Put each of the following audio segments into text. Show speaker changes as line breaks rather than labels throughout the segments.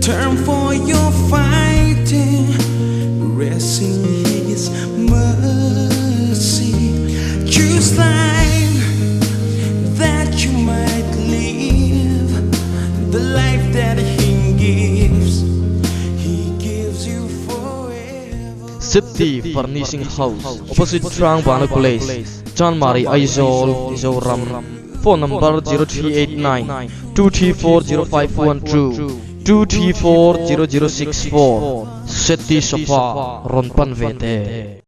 turn for your fighting, resting His mercy. Choose life that you might live, the life that He gives you forever.
Sipti Furnishing House, opposite Trang Bana Place, Chan Mari Aizol, Zoram. Phone number 0389 2340512 2340064. Seti Sofa Ronpan Vete.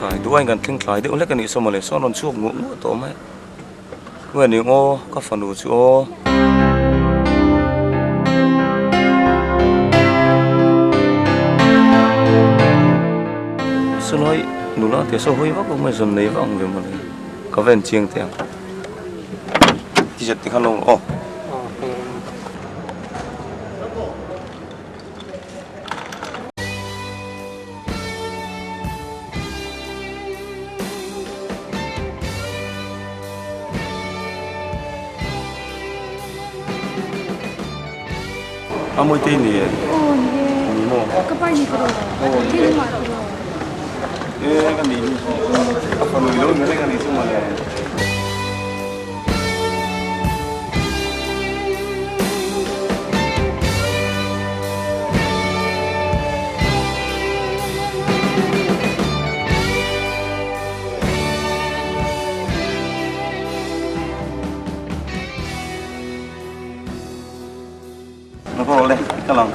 Khai tu anh cần kinh khai được lấy cái này xong mà lại xong nó chuộc ngủ tổ mấy người này ô các phần đồ chuộc xin lỗi đủ nó thì sao hơi vắt cũng mới dần lấy vọng rồi mà có vẻ chiêng tiền thì giật thì khăn lông ô Amoy tin ni.
Oh ni. Mo. Kapag ni ko. Tin mo ko.
Kan ni. Apa lu lo ngene kan isu male. Apa boleh kalau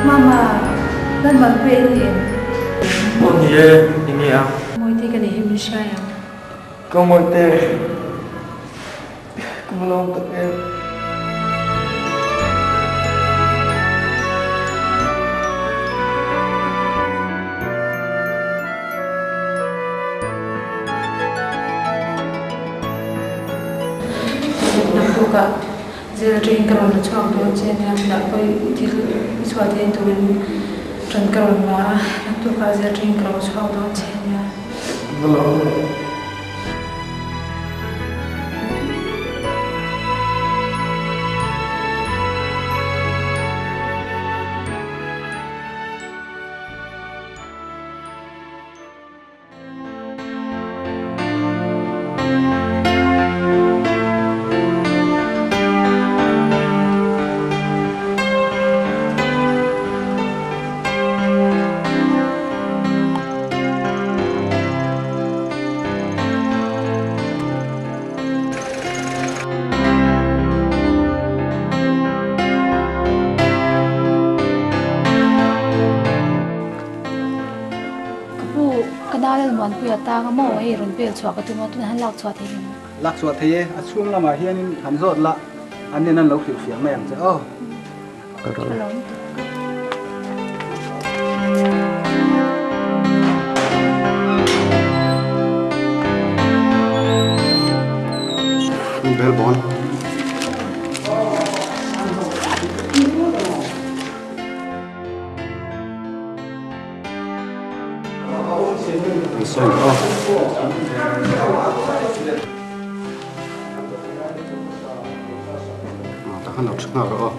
Mama, dan magpili.
Oh iya, ini ya.
Moite ka ni himisaya.
Kamu teh, kamu belum tak.
Nampuka, hriatreng kalau nak cakap tu, jadi nak pergi di suatu turin, dan kalau nak nampuka hriatreng kalau cakap tu, jadi.
Món bữa ta có mỏ ấy rồi bữa chua cái tụi hắn lọc chua thế này
lạc chua thế xuống là mà hiên hắn rốt lạ anh nên ăn lẩu kiểu phiến mềm chứ ô bell bon Sorry. Ta kan lọc nào rồi.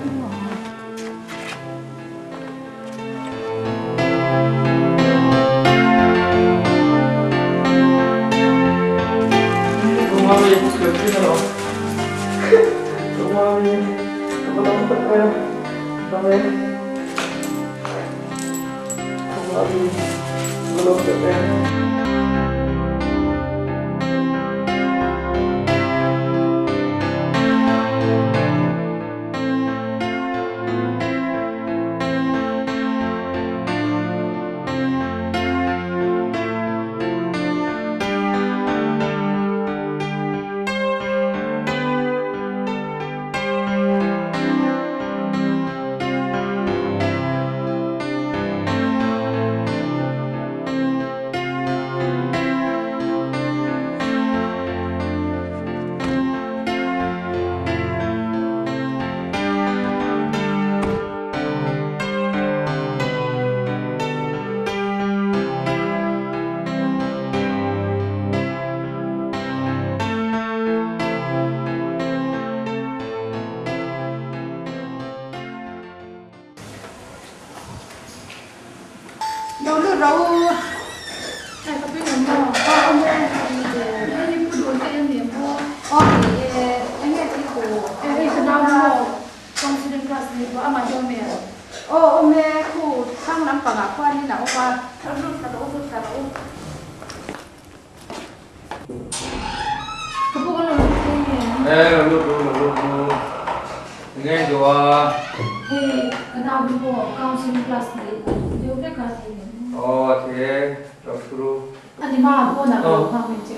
đâu được đâu này có biết không đâu ông ơi em cứ đuổi cái em điểm thôi thì anh nghe thì của em cái nào đâu con xin được class này của mà cho mẹ ông mẹ khu sang năm cả qua đi nào qua thằng rút cái bộ nó
lúc nghe chưa
cái nào đi bộ con xin class này điều cái class này
thế đọc through
anh đi mà cô nào cũng không biết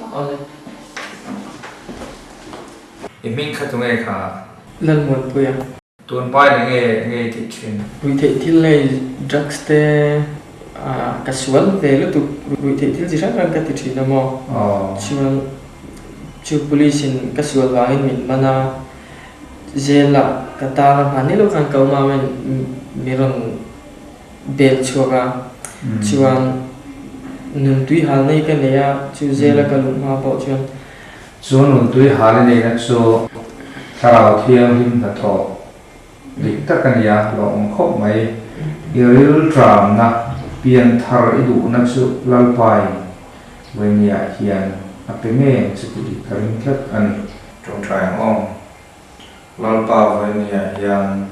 chứ
mình khát nghe khá
lần một bữa
tuần bay là nghe thị truyền
vị thế thiên này drugs te casual về lúc tụ vị thế thiên gì khác rằng cái thị truyền nào mà chu police in casual vangin min mana zela kata lam hani lo kan kauma men miron bel chuaga chuan nun tui hal nei ka neya chu zela ka lung ma bo chuan
số nun tui hal nei na so thlirau thiam him na tho dik tak kan ya lo ong khop mai iril tram na pian thar idu na chu lalpai wenia hian apenge chukudi karing tlat ani trong trai ong lalpa wenia hian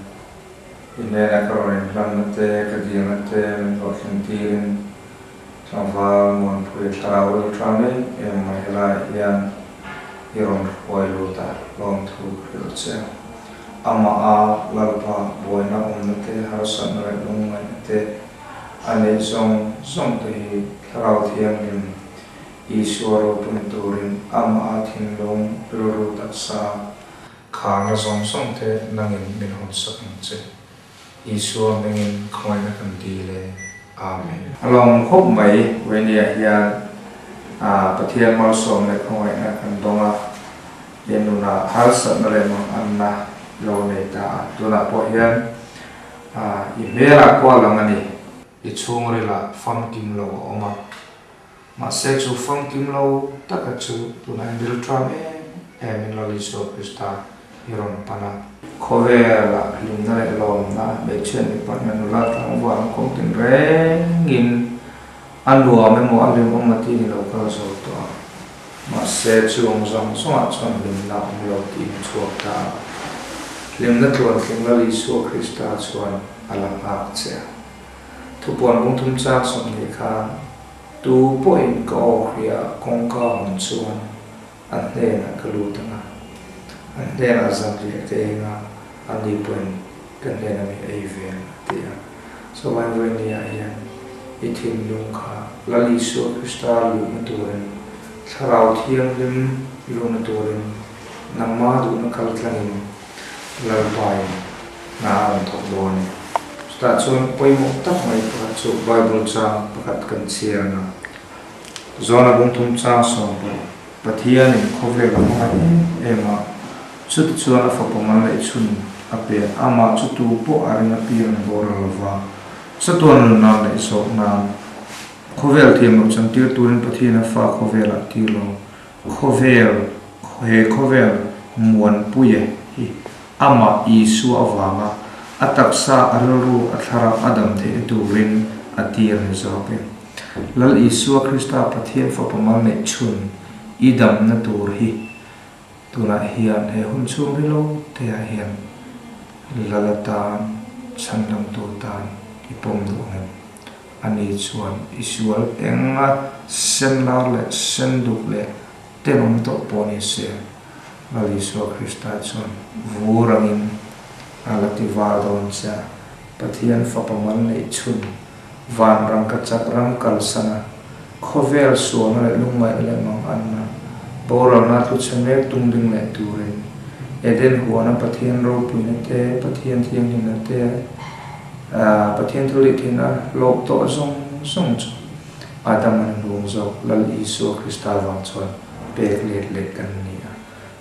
inena karoin lamate kadiamate lo khintirin samval mon pui thlirau trame em mai la hian iron huai luta long thu rilche ama a lalpa boina umnate harsan le lungai te ane zong te thlirau thiam lim Iswaro turin ama atin long hlawkna taksa khanga zawngten nangin min hon sakang che Iswa mengin khoina kan dile amen along khop mai wenia hian Pathian Malsawm le khoina kan donga yenuna harsan le mang anna lo nei ta tuna po hian i mera ko langani i chungri la fam kim lo oma mà sẽ chú phong kim lâu tất cả chú tụi này điều tra em mình lo lý số Krista hiron pana khove là lùng na lại lom na để chuyện đi bắt mình là thằng vợ công tin rẻ nghìn ăn đùa mấy món ăn đêm ông mà tin lâu cơ số to mà sẽ chú ông dòng số chọn lùng na ông lâu tin chuộc ta lùng na tuần kim là lý số Krista chọn alam hak che thu buồn cũng thum cha som ni kha tu point ko khia kong ka hon chuan an ne na kalu tanga an ne na zam ri te nga an ni point kan ne na mi ai ven te so vai voi ni a hian I thim lung kha lali so Krista lu na turin thlirau thiang lim lu na turin namma du na kal tlangin lalpai na an thok boni ta chuan poimo tak mai pa chu Bible cha pakhat kan chia na zona bung thum cha som Pathian in khovel ma ema chut chuan afa paman le chun ape ama chutu po arina pian boralwa chatuan na le so na khovel thiam chan tir turin Pathian fa khovela tilo khovel muan puye hi ama isu awanga ataksa araru athlaro adam the turin atir zope lal isu Krista Pathian fa pamal me chun idam na tur hi tuna hian he hun chung rilo te hian lalatan chandam to tan ipom do han ani chuan isual enga senlar le senduk le tenom to poni se lal isu Krista chun vurangin alati vardon cha Pathian fa pamal nei chun van rang ka chak ram kalsana khovel suana le lungmai le mang anna boral na tu chame tungding le turin eden huana Pathian ropui na te Pathian thiang hin na te Pathian thuli thina lok to zawng adam an lung zo lal isu Krista wang chon pek le kan nia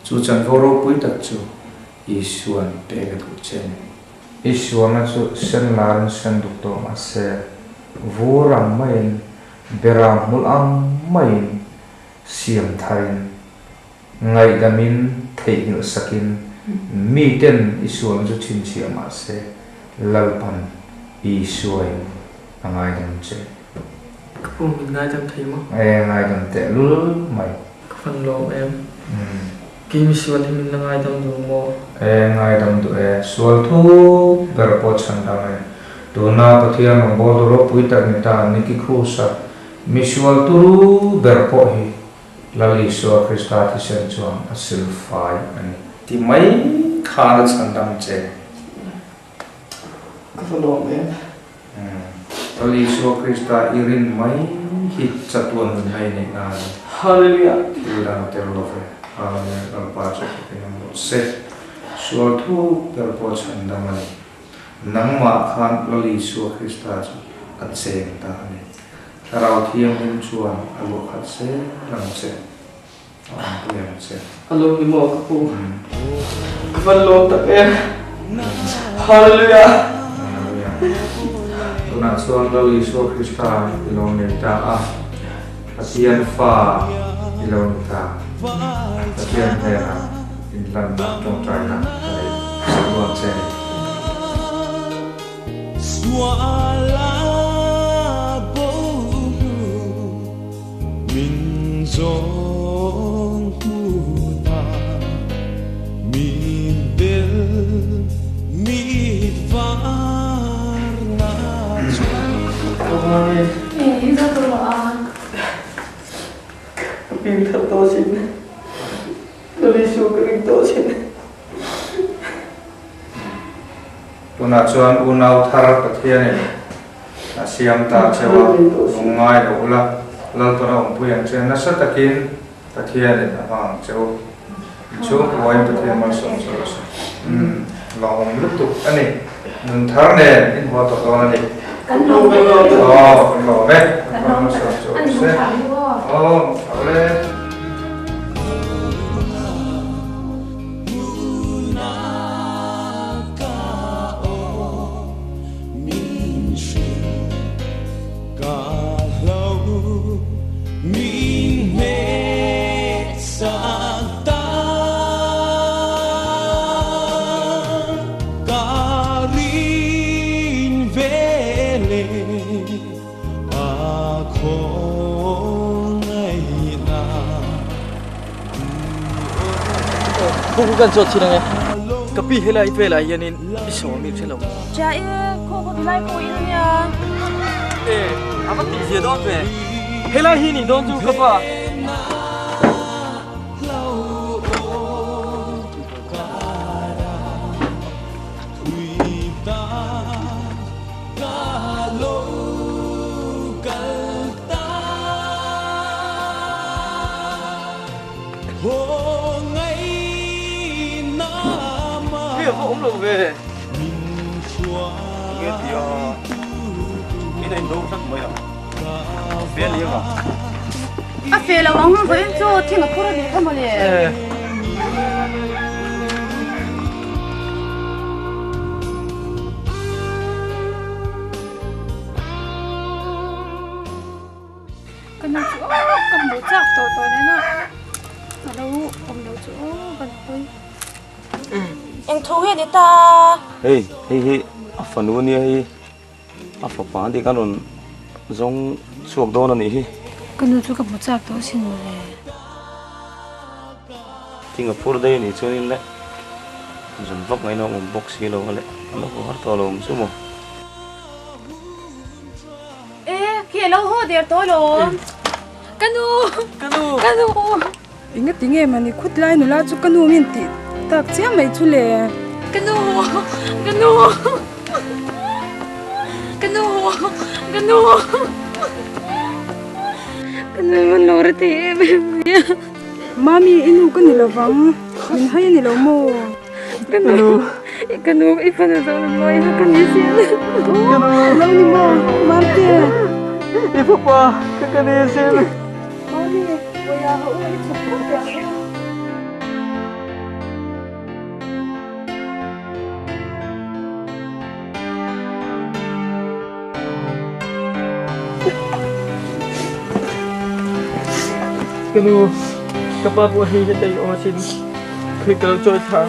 chu chan ropui tak chu isuan pega tu chen isuana chu senlaran senduk to ase vuram main beram mulam main siam tharin ngai damin theihnu sakin mi ten isuan chu chin siam ase lalpan isuai angai dam che
Kapung mình ngai dam thei mo
ngai dam te lul mai
phần lo em kim siwan himin na ngai dam du mo
ngai dam du sual thu berpo chandam tuna Pathian bol ropui ta ni ta niki khusa misual turu berpo hi lali so Krista thi sen chuan asil fai ani ti mai khana chandam che
kapalo em
lali so Krista irin mai hi chatuan nai ni na
hallelujah
ila terlove Lalpan Zoram se sual thu berpo chandam ani nangma khan lali so Krista at seng ta ni thlirau thiang lim chuan alu khat se ram se puyan se
alo ni mo kapung kapalo ta em hallelujah
tuna chuan lali so Krista ilong ne ta Pathian fa ilong ta Pathian he in lan na trong trai na saluan se
Swala bầu mình dòng ta mình bel mít var na
ôi
ra tôi là
pin thật to xin tôi đi xuống cái ring to xin
tuna chuan unau thar Pathian asiam ta chewa ngai do la lalpan ong puyan chen na sa takin Pathian awang chew chu huai Pathian Malsawm so lahom lutuk ani nun thar ne in ho to don ani
kan lo
lo me Malsawm so
anh
se
không
ole
khu gần chốt chi này cái pi hay là về lại hiện in bị sổ mình sẽ lòng
cha e ko ko dilai ko in nia
ê à bắt tí gì đó về hay là hiện in đó chú các bạn
Không được về nghe thì cái này đâu chắc mới đâu về liền à
à về là ông phải cho thiên ngọc phật đi thăm mà liền cái nào chỗ cầm bút chặt tổ này nè ở đâu cầm đâu chỗ gần thôi
anh thu hết đi ta
hey phần luôn nha hey phần phán thì cái luôn giống suộc đó là nỉ
cái nào chỗ cầm bút chặt tổ xin rồi
thì ngập phur đây nỉ cho nên đấy dùng bóc ngay nó một bóc xí lâu đấy nó có hết to luôn số một
ê kia lâu hốt đi tối luôn canu
ingat tinge mani khut lai nu la chu kanu min ti tak chiang mai chu le
canu
man lo re te mami inu kan ni lawang min hay ni lo mo kanu ifana zo noi ha kan ni si lo ni mo mar te
papa cái này xem
mami oya ho ni chu ya
Kanu kapag wahi sa tayo osin kay kalau choy tha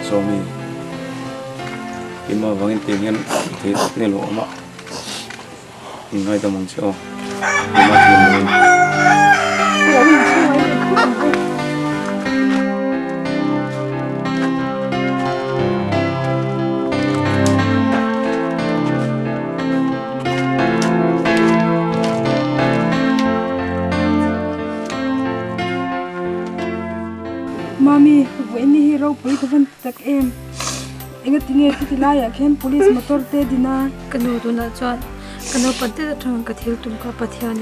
so mi ima vangin tiền thì nên lộ mà ngay tầm mong cho ima tiền
mami với ni ropui ko van tak em ingat tinge ti la ya khem police motor te dina
kanu tu na chọn kanu pante ta thang ka thil tum ka pathian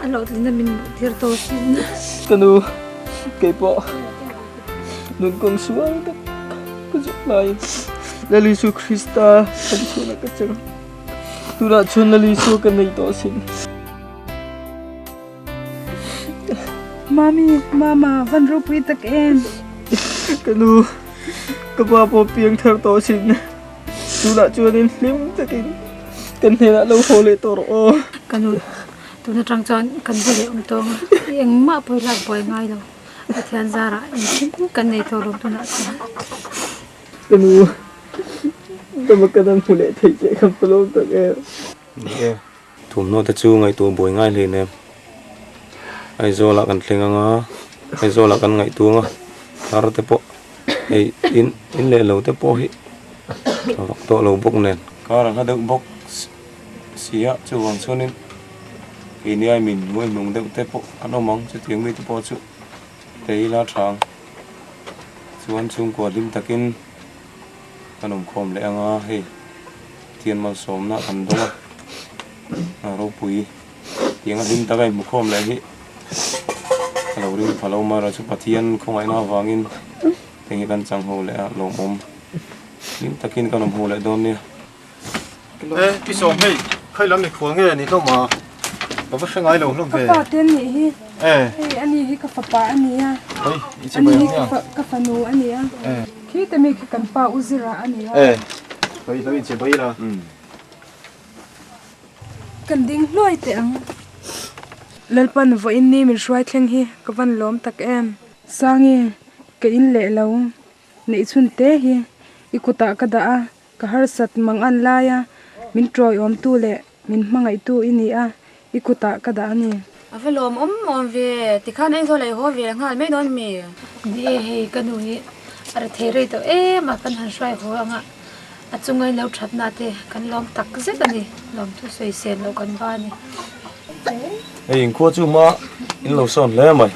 alo tlina min thir to sin
kanu kay po nung kong suwang tak kujuk lai lalisu Krista kalisu na kachang tura chun lalisu kanay to sin
mama van ropui tak em
kanu kapag po piyang thar to sin tura chunin lim takin kan hena lo hole toro
kanu tu na trang chọn kan bole tong eng ma poi lak boy ngai lo pathian zara kan nei to lo tu na cha
kanu tamakanang hule thei che kham palo tak e
thum no ta chu ngai tu boi ngai le ne ai zo la kan tlenga nga ai zo la kan ngai tu nga thar te po ei in le lo te po hi to lo bok nen ka ra ka bok sia chu wang chunin ini ai min moi mong deuh te po ano mong chu tiang mi te po chu tei la thang chuan chung ko lim takin kanom khom le anga he Pathian Malsawm na kan donga ropui tiang lim takai mu khom le hi lo ring phalo ma ra chu Pathian khongai na wangin tengi kan changho le a lom om lim takin kanom ho le don ni
ê cái sòng hey khai lắm này khuang nghe này đâu mà bắt sang ai đâu luôn về
ka ten ni hi
ê
ani hi ka fa pa ani ya
ơi ý chị
ani
bây
hi
giờ
ka fa nu ani ya
ê
khi te mi kan pa uzira ani ya
ê bây giờ chị bây giờ
kan ding loi te ang lalpan vo in ni min hriatreng hi ka van lom tak em sangi ke in le lo nei chun te hi ikuta ka da a ka har sat mang an la ya min troi om tu le min mangai tu ini a ikuta ka da ani
à phải lom về thì khăn anh thôi lại hoa về ngal mấy đón mì đi hay cái núi ở thế rồi tao mà cần hàng xoay hoa ngạ à chung ngay lâu chặt nát thế cần lom tắc rất là nè lom thu xoay sen lâu cần ba nè
Ê, cô chú mà in lâu son lẽ mày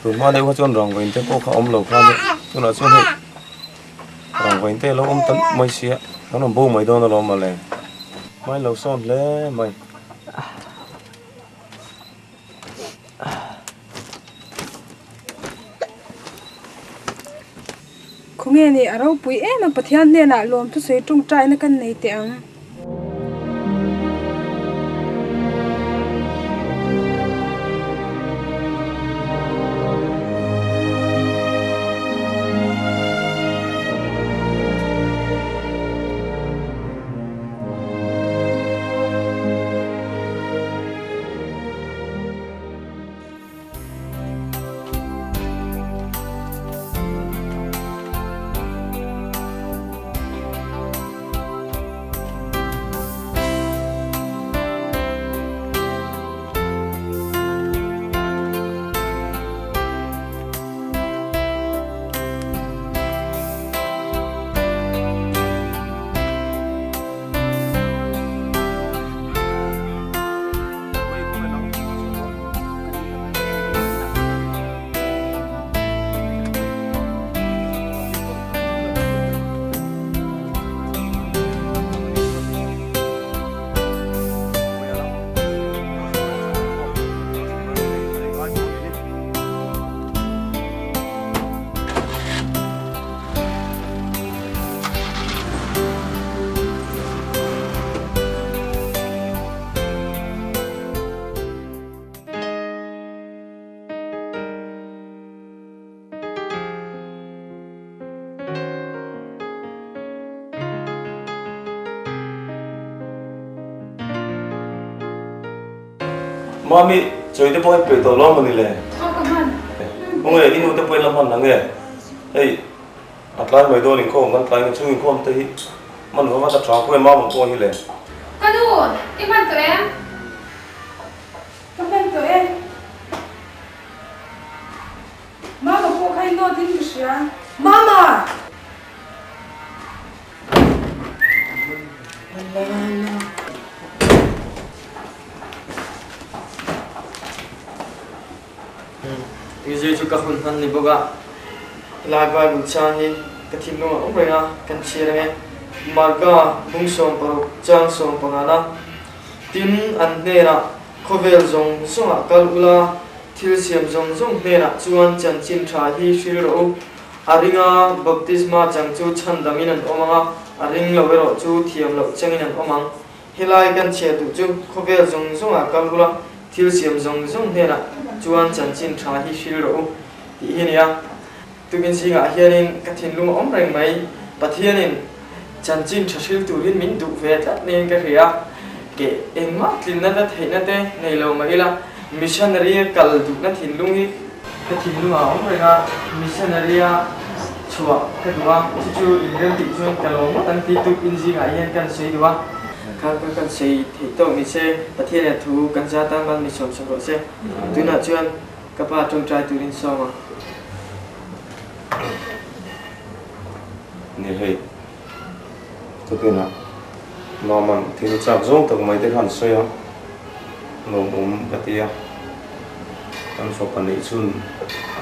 tụi mà nếu có chọn rong vậy thì cô không lâu pha nữa tôi nói chuyện hết rong vậy thì lâu tận mấy xía nó làm bố mấy đôi nó làm mà lẹ mai lâu son lẽ mày
không nghe nè ropui mà Pathian nè nãy lom thu xoay trong trái nó cần neih tiếng
Mami chơi đi bơi bơi tàu lom mình lẹ ông ấy đi nuôi tập bơi làm hòn nắng nghe hey at lai mấy đôi lính khom ngăn tay ngăn chui khom tới mình có bắt chó quên mau một con như lẹ
cái đồ im ăn tụi em
Mama cô khai nó tin gì à Mama
Mizo chú các hôn hân đi bốc ạ lại bài bụng chan đi cái thịt luôn ông rồi à cần chia ra nghe marga bung song paru chang song pangana tin an ne na khovel zong songa kalula thil siam zong zong ne na chuan chan chin tha hi thlarau aringa baptisma changchu chandamin an omanga aring lovero chu thiam lo changin an omang helai kan che tu chu khovel zong songa kalula thil siam zong zong ne na chuan chan chin tha hi thlarau ti hinia tukin singa hianin kathin lung om reng mai Pathianin chan chin thashil turin min du ve tlat nen ka hria ke engma tlin na da theihna te nei lo mai la missionary kal du na thin lung hi kathin lunga om renga missionary a chua ka duwa chu inrem ti chuan kalom tan ti tu in jinga hian kan sei duwa kan sei thei to mi se Pathian thu kan ja ta mal mi som ro se tuna chuan kapa trong trai turin soma
neih hei tu kena naman thil chak zawng tak mai te han soya lom katia kan fopani chun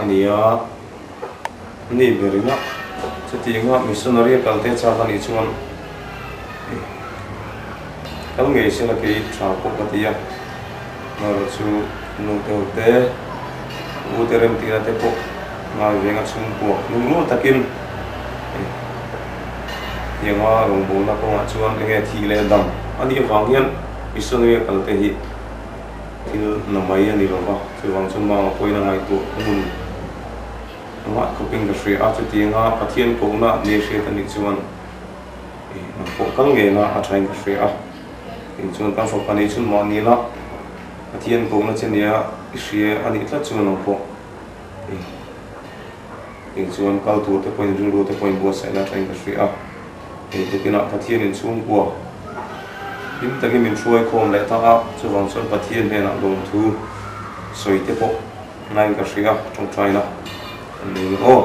ania ni berina chutinga missionary kalte cha ani chuan kal ngei sila ke tha ko katia maro chu nu te u terem tira te po ngai venga chung po nu takin yenga rong bo na ko nga chuan nge thi le dam ani wang hian missionary kalte hi thil namai ani rowa chuwang chun ma poina ngai tu mun nga cooking the free after tinga Pathian ko na ne she tani chuan po kal nge na a trying the free a in chuan kan fo pani chun ma ni la Pathian ko na chenia she ani tla chuan po in chuan kal tu te point ringtu te point buatsaih na trying the free a te kina Pathian in chung kwa im taki min hruai khawm le ta a chuwang chuan Pathian hena lawng thu soi te po nai ka hria trong trai la ni o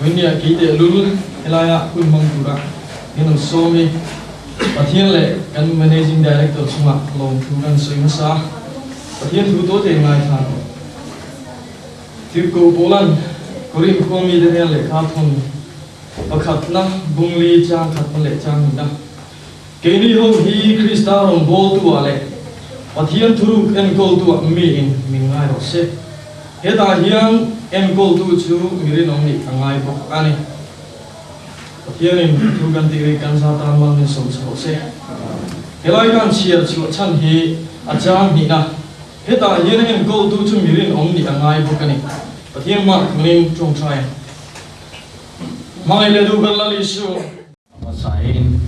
Bunya kita lulu elaya pun mengkura. Ini suami Pathian le kan managing director semua long turan semasa. Pathian tu tu tengai than. Tirko Poland korin komi dengan le kathon. Akhatna bungli cha khatna le chang na. Kini hom hi Krista hom bol tu ale. Pathian turuk en kol tu mi in mingai rose. Heta hian en kol tu chu mirin omni angai bok ani. Pathian tu kan tiri kan satan mal ni som se. Helai kan chia chu chan hi achang ni na. Heta hian en kol tu chu mirin omni angai bok ani. Pathian ma ngin trong trai. Mai le du kan lali su.
Masain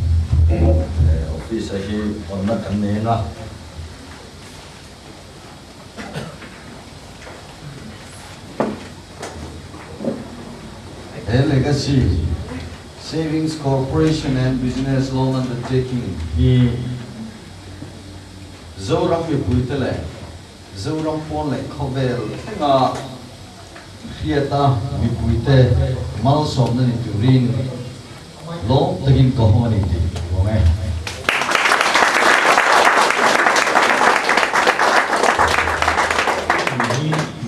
office hi onna kan neina. legacy savings corporation and business loan undertaking zawng mipuite le zawng pon le khovel nga hiata mipuite Malsawm na ni turin lo tagin ko ho ni ti wonge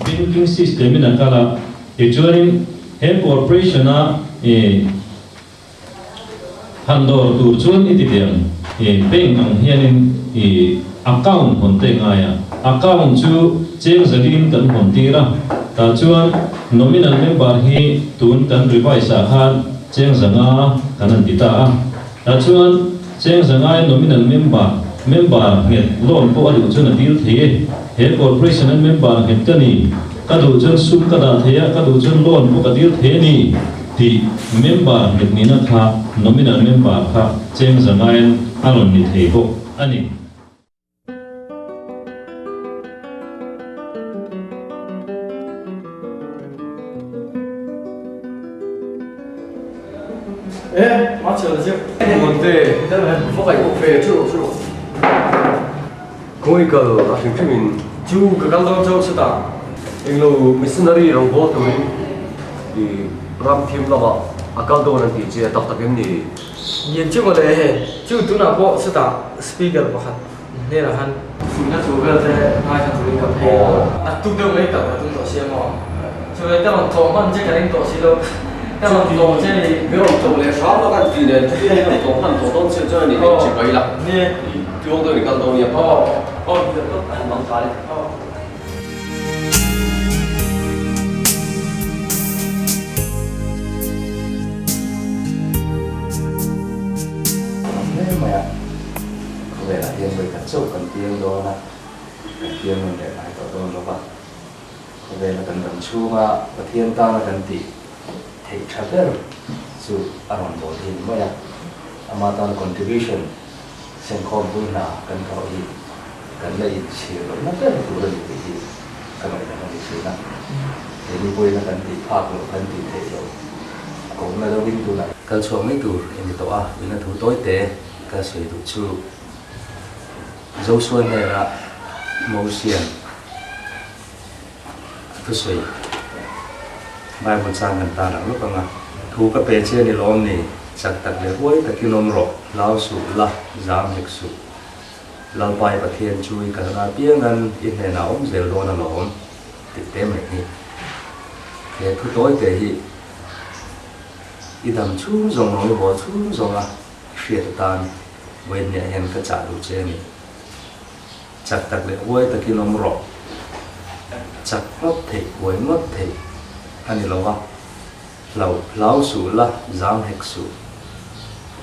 banking system in akala actually hem corporation a handor tur chuan itidem bank ang hianin account honte ngaya account chu cheng zalin kan hontira ta chuan nominal member hi tun kan revise a khan cheng zanga kanan dita a ta chuan cheng zanga nominal member het loan po adu chuan deal the he corporation and member het kani kadu chuan sum kada theya kadu chuan loan po ka deal the ni ti member het ni na kha nominal member kha cheng zanga alon ni the ho ani
맞죠, 맞죠. 뭔데? 일단은 뭐가 이거 왜 주로.
그러니까 나중에 filmin 주 그간도 저 쓰다. 이거 Missionary 랑 보통 이 ram 나와 아까도는 이제 답답했니.
예, 저거래. 저 누나 뭐 쓰다 스피커 뭐 한. 내가 한 순간 저거에 나한테 들으니까 나 뚝뚝 메이크업 좀 도시에 뭐. 저 일단 더 먼저 가는 도시로
这种这里没有走嘞，啥都干地的，这边要走汉走东西，这里就可以了。你对方对你干东西，你都很忙啥的。
Nên mà có vẻ là hiện với cả châu cần tiền đó là tiền mình để lại tổ đó vậy. Có vẻ là cần cần chu mà Pathian ta là cần tỷ thì chắc là chu aron bộ thì mà ya amatan contribution sen kom pun na cần thọ thì cần lấy chia rồi nó rất là đủ rồi thì cái này là cái gì đó thì đi quay là cần tỷ phạt rồi cần tỷ thế rồi cũng là đâu tu này cái số mấy tu em tổ à vì nó thủ tối tế cái số tu chu dấu xuân này là màu xiên cái số mai một sang gần ta là lúc mà thu cái bề trên này lom này chặt tạt để quay tại cái nôm rọ lao sụ la giảm hek sụ Lalpan Pathian chui cái là tiếng ngân ít ngày nào cũng dễ lo là lom thì tem này thì cái thu tối cái gì ít đam chú dùng rồi bỏ chú dùng à xịt tan bên nhà hen cái chả đủ trên này chặt tạt để quay tại cái nôm rọ chặt mất thì quay mất thì anh đi lâu lâu sủ la giảm hek sủ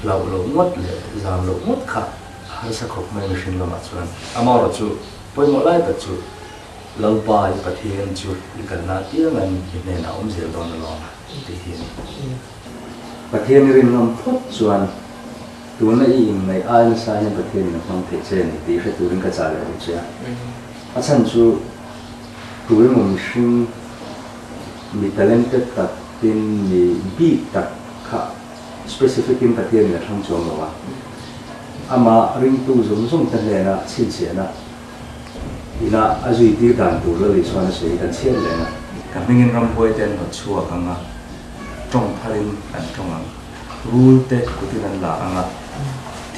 lâu mất lệ giảm lâu mất khá hay sẽ khóc mấy machine lo mà chuan amao rồi chú bôi một lại tất chú Lalpan Pathian chú đi cần na tiếng anh nên nào cũng dễ đón lo thì hiền Pathian rin làm phốt chuan tuần này ngày ai nó sai nên Pathian nó không thể chơi này thì phải tuần cái trả lời được chưa à chân chú tuần một sinh mi talented tak tin mi bi tak kha specific in Pathian là thang chong lo wa ama ringtu zawngten le na chin che na ina azui ti dan tu lo li swan se kan chen le na kan ngin ram hoi ten ho chua kanga trong tharin an trong ang rule te ku tin an la anga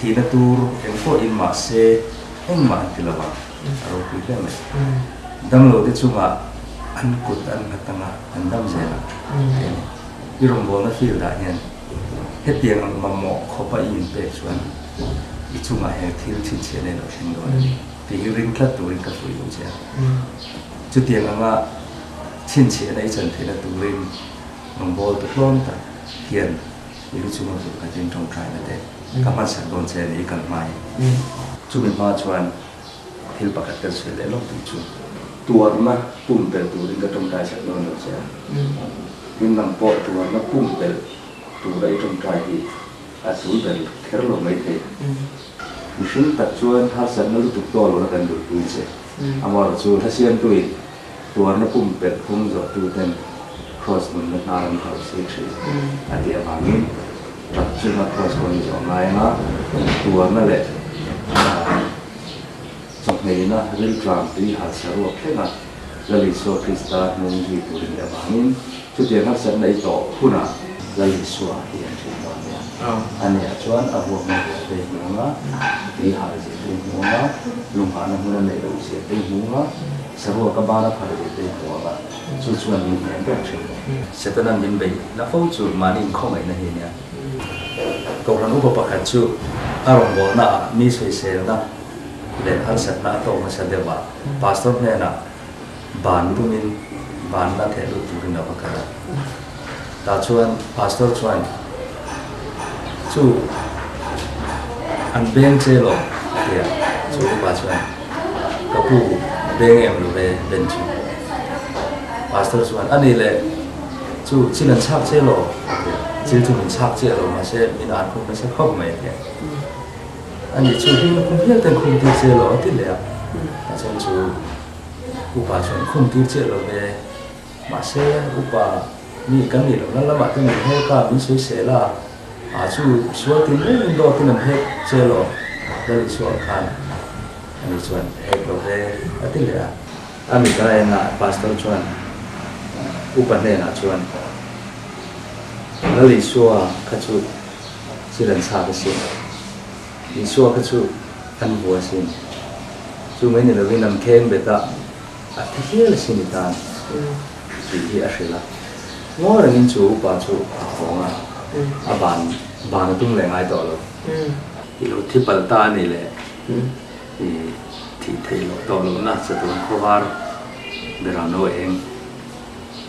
thi na tur en ko in ma se en ma ti la wa ro ku le me dam lo te chunga anh cụt anh hạt tăng anh đâm dễ lắm, đi rồng bò nó phiêu đại nhân, hết tiền anh mà mỏ khó phải in bể xuống, ít chung là hàng thiếu chín chế này nó thành rồi, thì cái ring cắt tụi cái tụi cũng chế, chút tiền anh mà chín chế này chân thì là tụi ring rồng bò tụi lon ta hiền, thì cái chung là tụi cái trên trong trái là thế, các bạn sản đồn chế này cần mai, chúng mình mà chuan, thì bác cái sự để lót tụi chúngตัวนะปุ่มเปิดตัวนี้ก็ต้องได้สักโดนหนึ่งเสียยิ่งนำปอดตัวนะปุ่มเปิดตัวได้ตรงใจที่อาศัยเป็นแค่ลมไม่เทมิชั่นตัดชวนถ้าสันนั้นรู้ตุกตัวเรากันดูดูเสียอามาเราชวนถ้าเชื่อตัวนะปุ่มเปิดพุ่งจอดตัวเต็มค cross mun na naran khau se thri adia bangin rat chuna cross kon jo ngai na tua na le chok neina hlawkna ti ha saru khenga lali so Krista nung hi turin ya bangin chu te na san nei to huna lali so hian thi ma ya ania chuan a ho ma te nga ti ha ji te nga lungha na huna nei lo se te nga saru ka ba na phar ji te nga chu chuan ni hian ka thri setanan min bei na fo chu mani khong ai na hi nya ko ran u ba kha chu arong bol na mi soi se na le hal sat na to ma sa de ba pastor ne na ban tumin ban na the lu turin na bakara ta chuan pastor chuan chu an beng che lo ya chu ba chuan ka pu beng em lu ve ben chu pastor chuan ani le chu chinan chak che lo chil chu min chak che lo ma se min an khu ma se khop mai ke ani chu hin khu hian ten khu ti che lo ti le ta chuan chu upa chuan khum ti che lo ve ma se upa mi kan ni lo la ma tin he ka min sui se la a chu sual tin le do tin an he che lo da li sual khan ani chuan he lo ve atin le a mi ka na pastor chuan upa ne na chuan la li suwa ka chu silan sa ka sin li suwa ka chu an bua sin chu mai ni lo vi nam khen beta a thiel sinitan hi a hrila ngor angin chu pa chu a honga a ban tung le ngai to lo i lo thipal ta ni le i thi thei lo to lo na cha ton khowar berano eng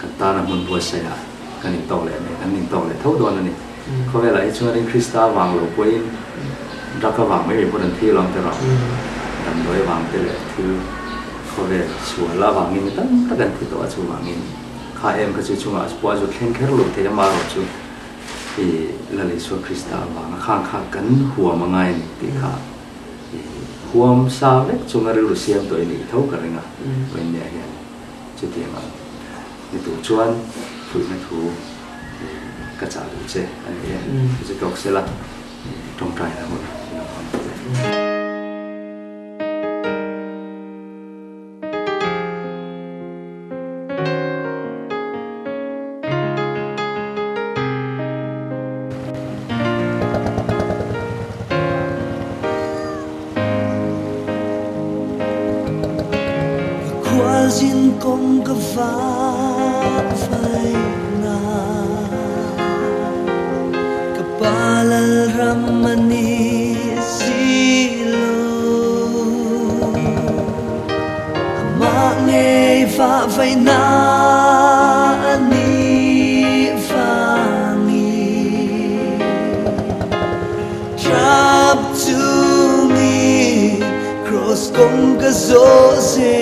kata na mun buatsaih kan to le ne kan to le tho don ani khowela i chunga ring Krista wang lo poin daka wang mai pon thi long te ro dan doi wang te le thu khove chua la wangin tan takan thi to chu wangin kha em ka chu chunga po ju khen kher lu te ma ro chu i lali so Krista wang khang kha kan huwa mangai ni ti kha huam sa lek chunga ru siam to ni tho ka ringa wen ne ya chu ti ma ni tu chuan thu na thu ka cha lu che ani ya chu tok se la trong trai na mo
Jin kong ka va phai na kapalal ramani silo ama neih va vai na ani vangi trap to me cross kong ka zo se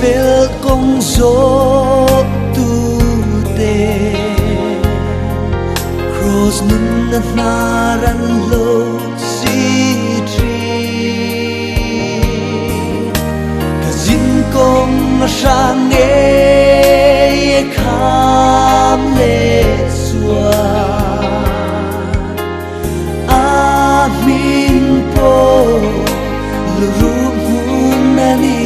pel kong so tu te cross nun na naran lo si tri kazin kong sang e kham le swa amin po lu mun na ni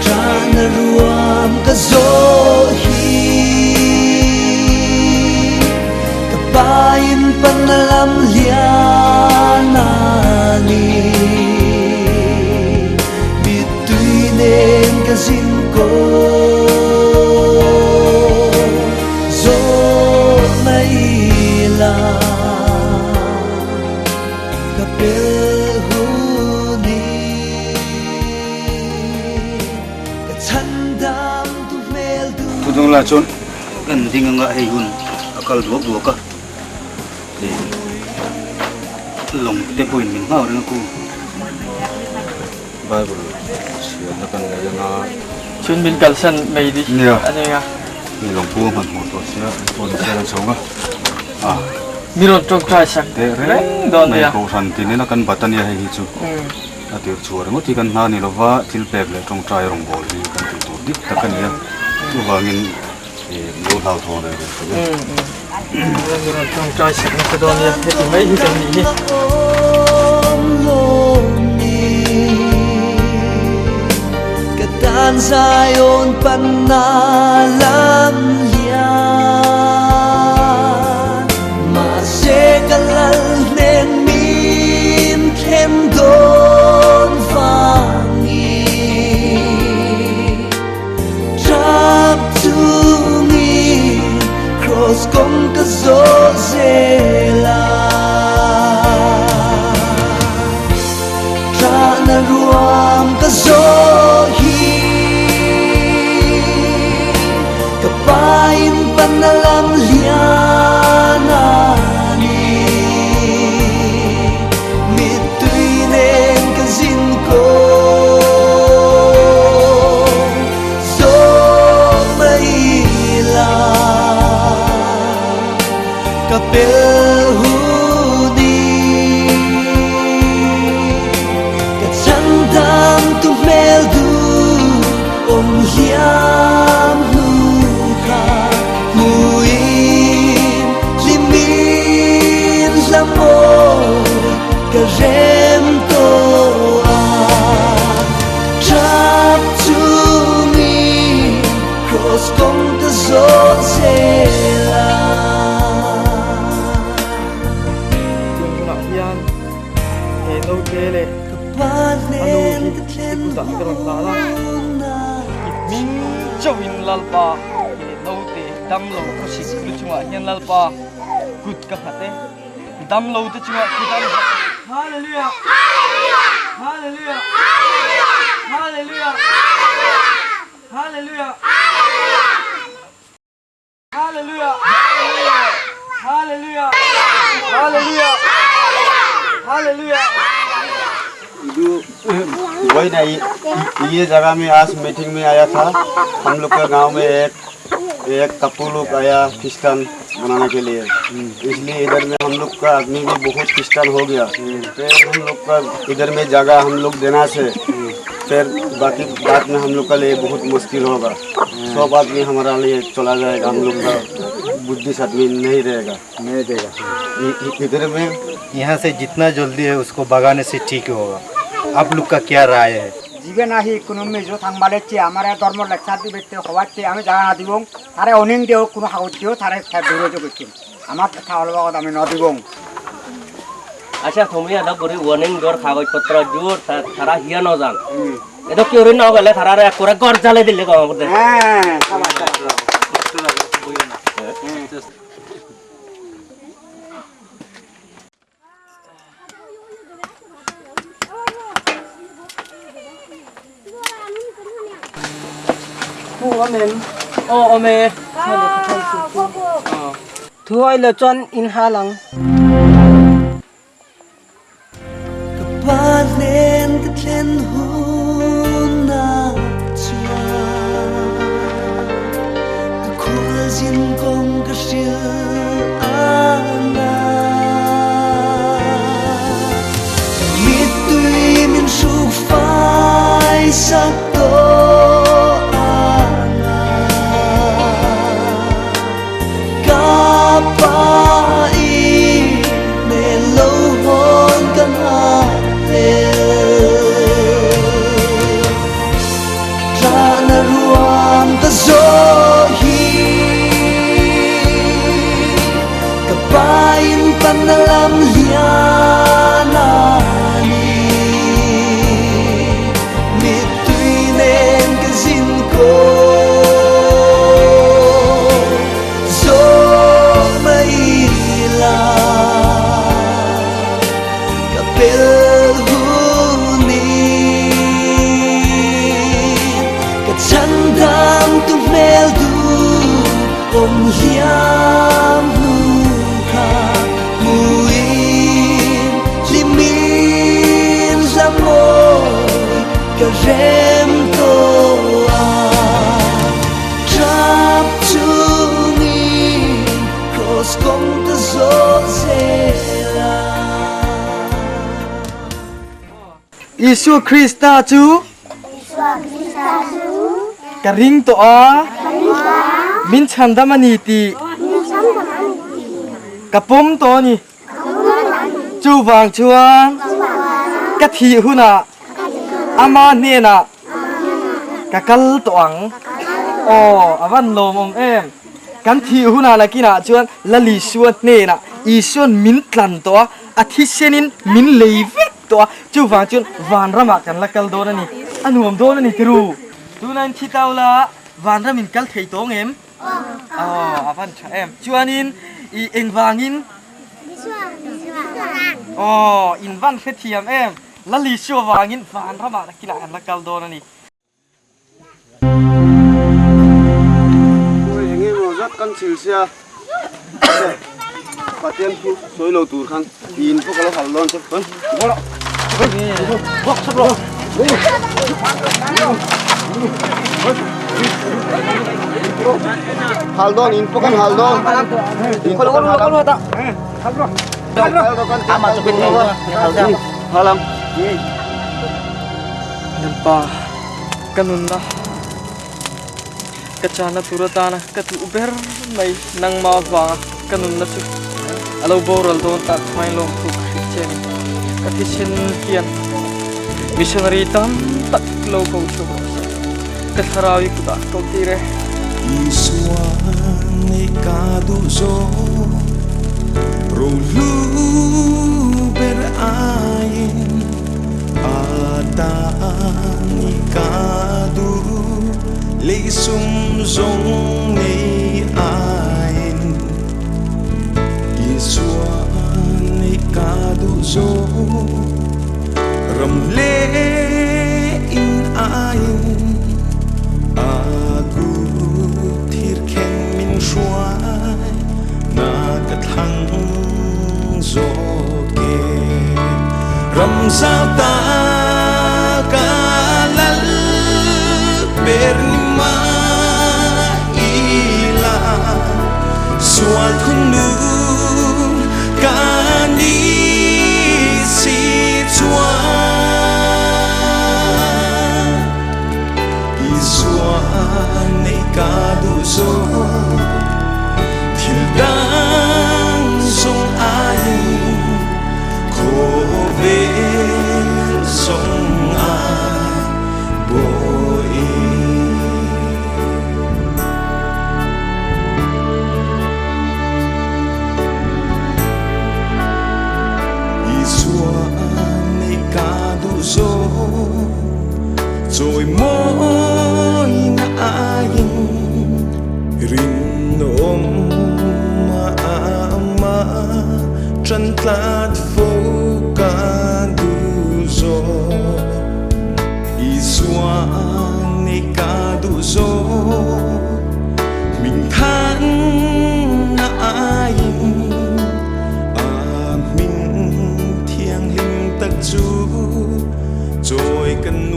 Trana ruam ka zo hi kapain panalam lianani bituinen ka sinko zo naila kapel
Tudong la chon kan ding nga hei hun akal duak ka le long te point min ngau na ku Bible siya na kan nga nga
chun bin kalsan mai di ani nga
ni long pu man mo to siya to siya na chonga
miron trong trai sak
te
reng don
nei
ya
ko ran tin na kan Pathian hi chu atir chuar ngo ti kan na ni lova til pek le trong trai rong bol ni kan ti tu dik takania tu wangin lo hau thon re
miron trong trai sak ni don ya he ti mai hi kan ni
Tan Zion panalam lian Masekalal nen min kem don vangi Trap to me cross kong kazozela Trana ruam kazohi Kapain panalam lianani Mituinen kazin ko Zawng maila Kapil hudi Kachandam tumel du hiam Karem toa Trap to me Cross kong kazozela
kun na hian he no tele
Kapanen katlen
ku da karon ta la min chawin lalpa he no te dam lo ko si lu chunga hian lalpa kut ka hate dam lo te chunga kutan Hallelujah! Hallelujah! Hallelujah! Hallelujah! Hallelujah! Hallelujah! Hallelujah! Hallelujah!
वही नहीं ये जगह में आज मीटिंग में आया था हम लोग का गांव में एक कपल लोग आया क्रिश्चियन बनाने के लिए इसलिए इधर में हम लोग का आदमी भी बहुत क्रिश्चियन हो गया फिर हम लोग का इधर में जगह हम लोग देना से फिर बाकी बात में हम लोग का लिए बहुत मुश्किल होगा सब आदमी हमारा लिए चला जाएगा हम लोग का बुद्धिस्ट आदमी नहीं रहेगा
नहीं देगा
इधर में
यहाँ से जितना जल्दी है उसको भगाने से ठीक होगा आप लोग का क्या राय है
जीवन आही কোনো মেজো থাংবালেছে আমার ধর্ম লেখা দিবেতে হওয়াতে আমি জানা না দিবং তারে অনিং দেও কোনো হাউত দিও তারে বিরোধ করছি আমার কথা অলবাগত আমি ন দিবং
আচ্ছা তুমি এটা করে ওয়ার্নিং দর কাগজপত্র জোর তারা হিয়া ন যান এটা কি ওরে ন গেলে তারা করে গর জ্বালে দিলে কম করতে
হ্যাঁ
ome
thuai le chon in halang
Kapanen katlen huna chua Kakul zin kong kashil ana Mitui min shuk fai sakto Panalam lianani Mituinen kazin ko Zawng maila Kapil huni Kachandam tumel du hiam Karem toa Trap to me Cross kong kazozela
Isu Krista chu ka ringtu min Chhandam ani ti ka pom to ni chu wang chuan ka thi huna ama neina ka kal toang avan lom em kan thi huna la kina chuan lali suan neina ison min tlan to a thi senin min leivek to chu wang chuan van rama kan la kal don ani anuam don ani tiru tunan thi taula van ramin kal thei to ngem avan cha em chuanin i engwangin in van fethiam em lali suwa wangin van rama kina an la kal don ani
rất căn chịu xe Pathian phu xối lầu tủ khăn in phu cái hal lon chắc vâng có đó bóc sắp rồi hal don in phu kan hal don in phu kan hal don ta ama chupin halam
nampa kanun na kachana turatana katu uber mai nang ma wa kanun na su alo boral don ta mai long tu Christian Pathian hian Missionary tam tak lo ko chu ka thlarau ku ta ko tire
Iswani kadu zo rulu berain atani kadu leisum zawng neih Iswani kadu zo ramle in ain aku thirkhen min shuai na ka thang zo ke ram sao ta ka lal bernima ila sual thunu kani si chua iswane kadu zo thildang song ayin kovel song a boy iswane kadu zo rồi mỗi na ayin rin om ma chân tlat phố ca du zo iswane ca du zo mình than na ayin mình thiêng hình tắc chu rồi cần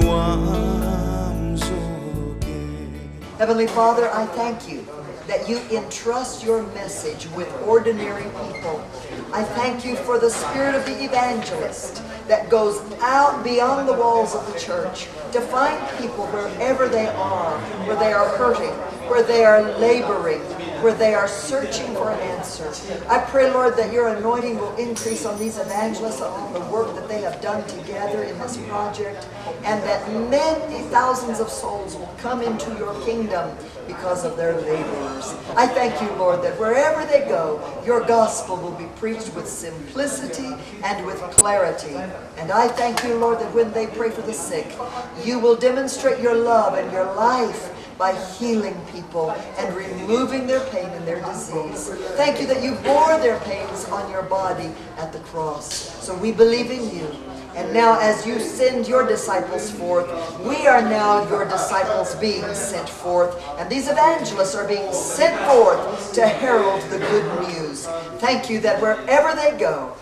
Heavenly Father, I thank you that you entrust your message with ordinary people. I thank you for the spirit of the evangelist that goes out beyond the walls of the church to find people wherever they are, where they are hurting, where they are laboring, where they are searching for an answer. I pray, Lord, that your anointing will increase on these evangelists, on the work that they have done together in this project, and that many thousands of souls will come into your kingdom because of their laborers. I thank you, Lord, that wherever they go, your gospel will be preached with simplicity and with clarity. And I thank you, Lord, that when they pray for the sick, you will demonstrate your love and your life by healing people and removing their pain and their disease. Thank you that you bore their pains on your body at the cross. So we believe in you. And now as you send your disciples forth, we are now your disciples being sent forth. And these evangelists are being sent forth to herald the good news. Thank you that wherever they go,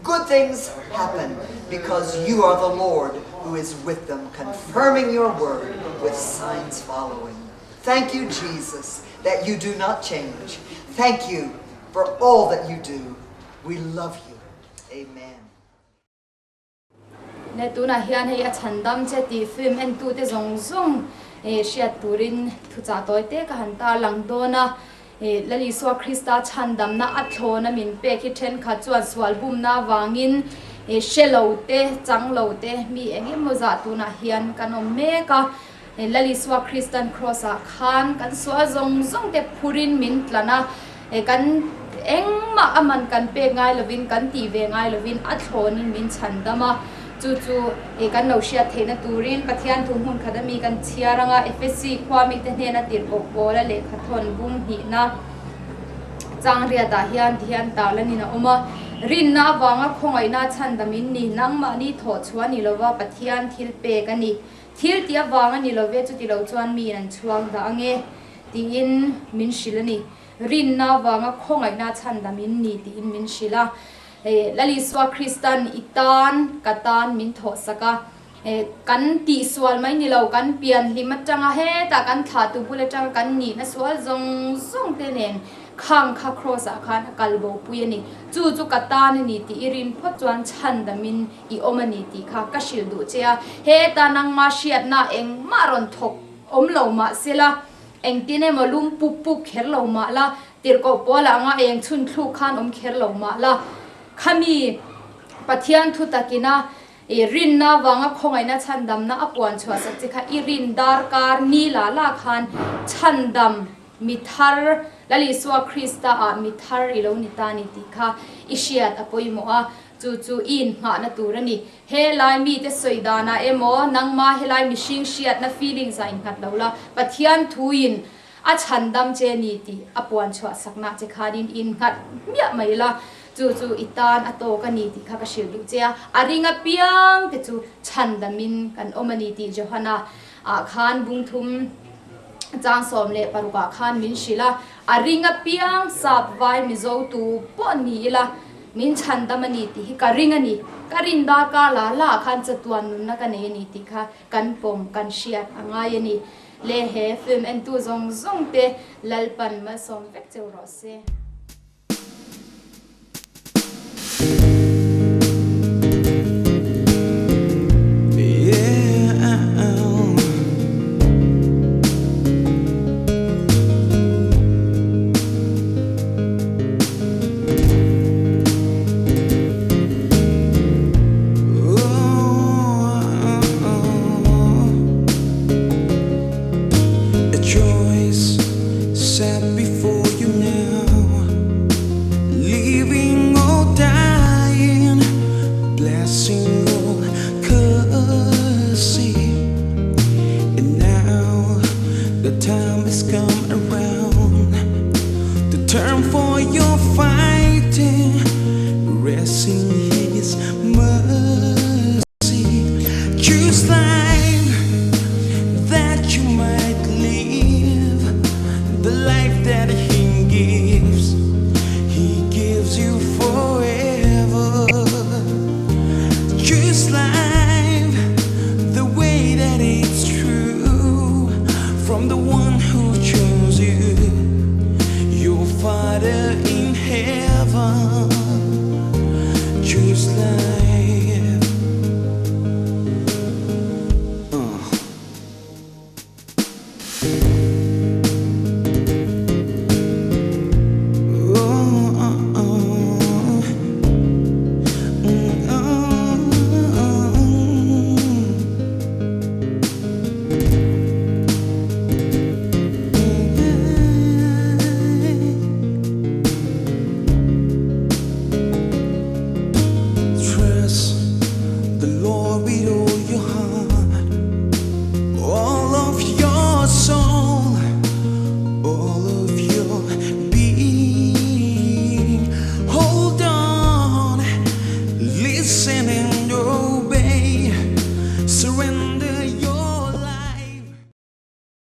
good things happen because you are the Lord who is with them, confirming your word with signs following. Thank you, Jesus, that you do not change. Thank you for all that you do. We love you. Amen.
le tuna hian hei a Chhandam che ti film en tu te zawng hriat turin thu cha toy te ka han ta lang dona lali swa Krista Chhandamna a thlawna min pe ki then kha chuan swal bum na wangin shelo te changlo te mi engi moza tuna hian kanom me ka lali swa Christian cross a khan kan swa zawng te phurin min tlana kan engma aman kan pe ngai lovin kan ti ve ngai lovin a thlonin min Chandama chu kan lo hria theihna turin Pathian thu hun khadami kan chiaranga FSC khwami te hena tir bola le khathon bum hi na changria da hian talani na oma rin na wanga khongai na Chandamin ni nangma ni tho chuani lova Pathian thil pe kani thil tia wanga ni love chu ti lo chuan mi an chuang da ange tin min shilani rin na wanga khongai na Chandamin ni tin min shila lali swa Christian itan katan min tho saka kan ti swal mai ni lo kan pian limat changa he ta kan tha tu bule chang kan ni na swal zong te nen khang kha cross a khan kalbo puini chu katan ni ti irin pho chuan Chandamin I omani ti kha ka shil du chea he ta nang ma shiat na eng maron thok om lo ma sela eng tine malum pup kher lo ma la tir ko pola nga eng chun thlu khan kher lo ma la khami Pathian thu takina rin na wanga khongai na Chandamna apuan chwa sak chi kha irin dar kar ni la khan Chandam mithar lali swa Krista a mithar ilo nitani ti kha ishiat apoimo a chu in nga na turani he lai mi te soidana emo nangma he lai mishing shiat na feeling zain khat lola Pathian thuin a Chandam che ni ti apuan chwa sakna che kharin in khat mia maila chu itan ato ka ni ti kha ka shil du chea aringa piang te chu Chandamin kan omani ti johana a khan bungthum chang som le paruka khan min shila aringa piang sap vai mizo tu po ni la min Chandamani ti ka ringani karinda ka la khan chatuan nun na ka nei ni ti kha kan pom kan shiat angai ni le he film en tu zawng te Lalpan Malsawm vek cheu ro se
Blessing